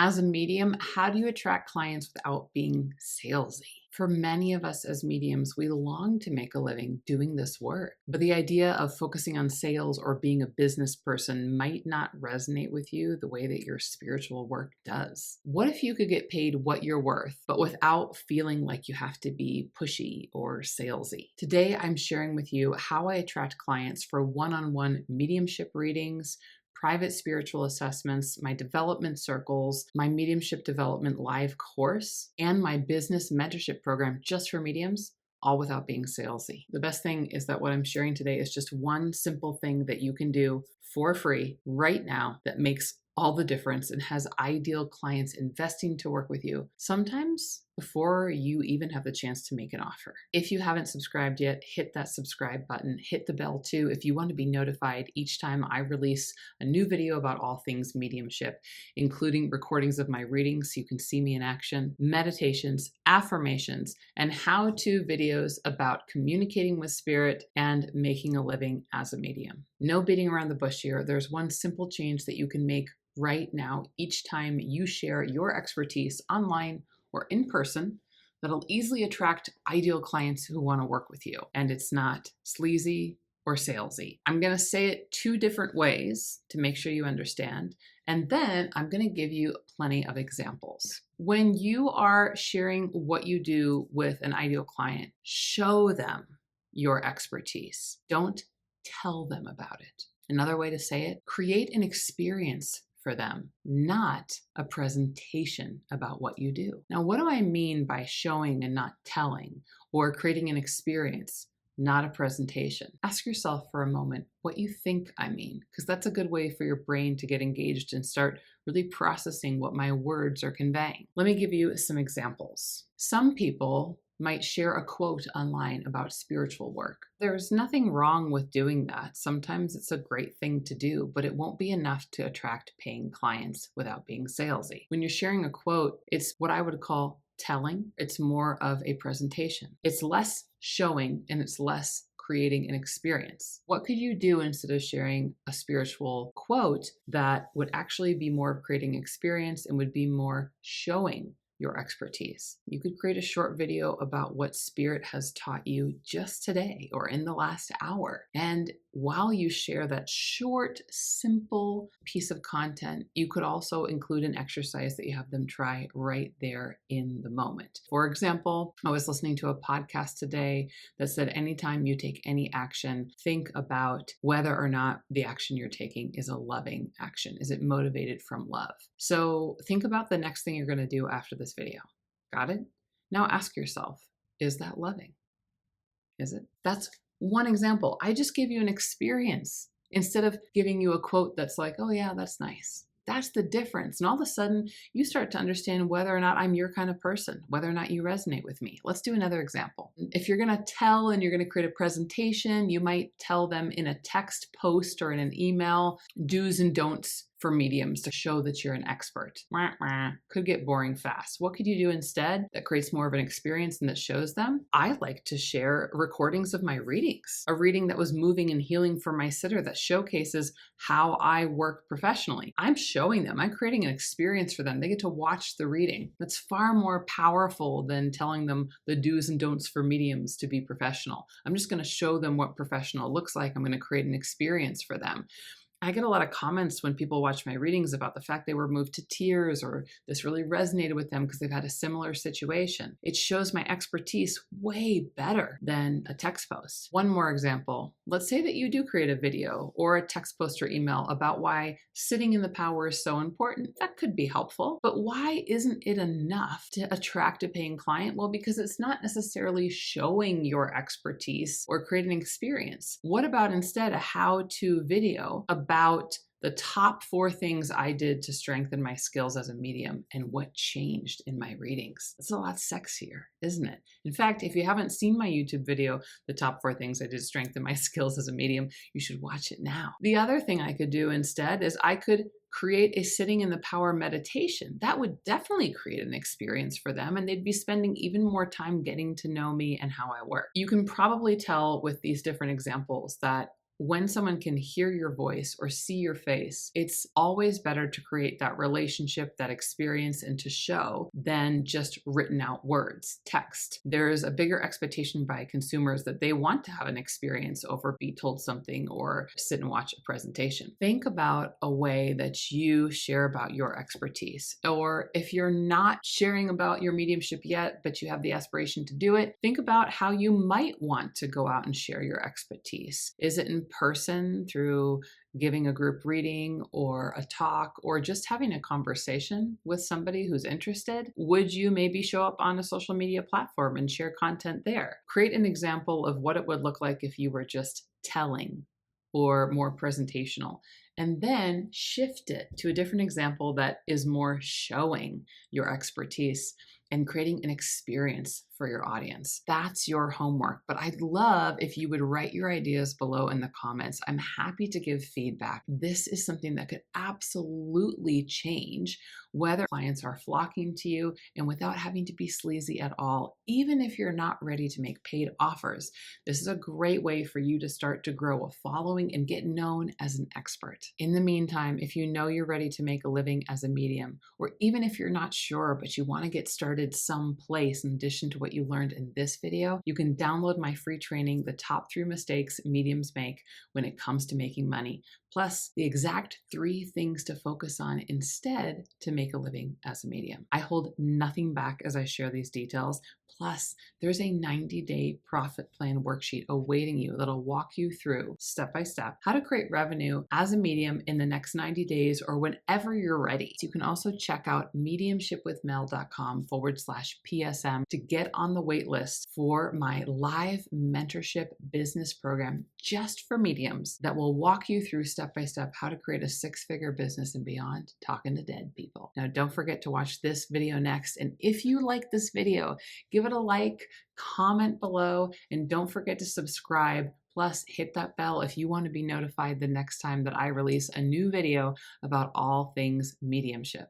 As a medium, how do you attract clients without being salesy? For many of us as mediums, we long to make a living doing this work. But the idea of focusing on sales or being a business person might not resonate with you the way that your spiritual work does. What if you could get paid what you're worth, but without feeling like you have to be pushy or salesy? Today, I'm sharing with you how I attract clients for one-on-one mediumship readings, private spiritual assessments, my development circles, my mediumship development live course, and my business mentorship program just for mediums, all without being salesy. The best thing is that what I'm sharing today is just one simple thing that you can do for free right now that makes all the difference and has ideal clients investing to work with you, sometimes before you even have the chance to make an offer. If you haven't subscribed yet, hit that subscribe button, hit the bell too if you want to be notified each time I release a new video about all things mediumship, including recordings of my readings so you can see me in action, meditations, affirmations, and how-to videos about communicating with spirit and making a living as a medium. No beating around the bush here. There's one simple change that you can make right now each time you share your expertise online or in person that'll easily attract ideal clients who want to work with you. And it's not sleazy or salesy. I'm going to say it two different ways to make sure you understand. And then I'm going to give you plenty of examples. When you are sharing what you do with an ideal client, show them your expertise. Don't tell them about it. Another way to say it, create an experience for them, not a presentation about what you do. Now, what do I mean by showing and not telling, or creating an experience, not a presentation? Ask yourself for a moment what you think I mean, because that's a good way for your brain to get engaged and start really processing what my words are conveying. Let me give you some examples. Some people might share a quote online about spiritual work. There's nothing wrong with doing that. Sometimes it's a great thing to do, but it won't be enough to attract paying clients without being salesy. When you're sharing a quote, it's what I would call telling. It's more of a presentation. It's less showing and it's less creating an experience. What could you do instead of sharing a spiritual quote that would actually be more of creating experience and would be more showing your expertise? You could create a short video about what spirit has taught you just today or in the last hour. And while you share that short, simple piece of content, you could also include an exercise that you have them try right there in the moment. For example, I was listening to a podcast today that said anytime you take any action, think about whether or not the action you're taking is a loving action. Is it motivated from love? So think about the next thing you're going to do after this video. Got it? Now ask yourself, is that loving? Is it? That's one example. I just gave you an experience instead of giving you a quote that's like, oh yeah, that's nice. That's the difference. And all of a sudden you start to understand whether or not I'm your kind of person, whether or not you resonate with me. Let's do another example. If you're going to tell and you're going to create a presentation, you might tell them in a text post or in an email, do's and don'ts for mediums to show that you're an expert. Could get boring fast. What could you do instead that creates more of an experience and that shows them? I like to share recordings of my readings. A reading that was moving and healing for my sitter that showcases how I work professionally. I'm showing them. I'm creating an experience for them. They get to watch the reading. That's far more powerful than telling them the do's and don'ts for mediums to be professional. I'm just going to show them what professional looks like. I'm going to create an experience for them. I get a lot of comments when people watch my readings about the fact they were moved to tears or this really resonated with them because they've had a similar situation. It shows my expertise way better than a text post. One more example. Let's say that you do create a video or a text post or email about why sitting in the power is so important. That could be helpful, but why isn't it enough to attract a paying client? Well, because it's not necessarily showing your expertise or creating an experience. What about instead a how-to video about the top 4 things I did to strengthen my skills as a medium and what changed in my readings? It's a lot sexier, isn't it? In fact, if you haven't seen my YouTube video, the top 4 things I did to strengthen my skills as a medium, you should watch it now. The other thing I could do instead is I could create a sitting in the power meditation. That would definitely create an experience for them and they'd be spending even more time getting to know me and how I work. You can probably tell with these different examples that When someone can hear your voice or see your face, it's always better to create that relationship, that experience, and to show than just written out words, text. There's a bigger expectation by consumers that they want to have an experience over be told something or sit and watch a presentation. Think about a way that you share about your expertise. Or if you're not sharing about your mediumship yet, but you have the aspiration to do it, think about how you might want to go out and share your expertise. Is it in person through giving a group reading or a talk or just having a conversation with somebody who's interested? Would you maybe show up on a social media platform and share content there? Create an example of what it would look like if you were just telling or more presentational, and then shift it to a different example that is more showing your expertise and creating an experience for your audience. That's your homework. But I'd love if you would write your ideas below in the comments. I'm happy to give feedback. This is something that could absolutely change whether clients are flocking to you and without having to be sleazy at all. Even if you're not ready to make paid offers, this is a great way for you to start to grow a following and get known as an expert. In the meantime, if you know you're ready to make a living as a medium, or even if you're not sure, but you want to get started someplace in addition to what you learned in this video, you can download my free training, The Top 3 Mistakes Mediums Make When It Comes to Making Money, plus the exact 3 things to focus on instead to make a living as a medium. I hold nothing back as I share these details. Plus, there's a 90-day profit plan worksheet awaiting you that'll walk you through step by step how to create revenue as a medium in the next 90 days or whenever you're ready. You can also check out mediumshipwithmel.com/PSM to get on the wait list for my live mentorship business program just for mediums that will walk you through step by step how to create a 6-figure business and beyond, talking to dead people. Now, don't forget to watch this video next. And if you like this video, give it a like, comment below, and don't forget to subscribe. Plus, hit that bell if you want to be notified the next time that I release a new video about all things mediumship.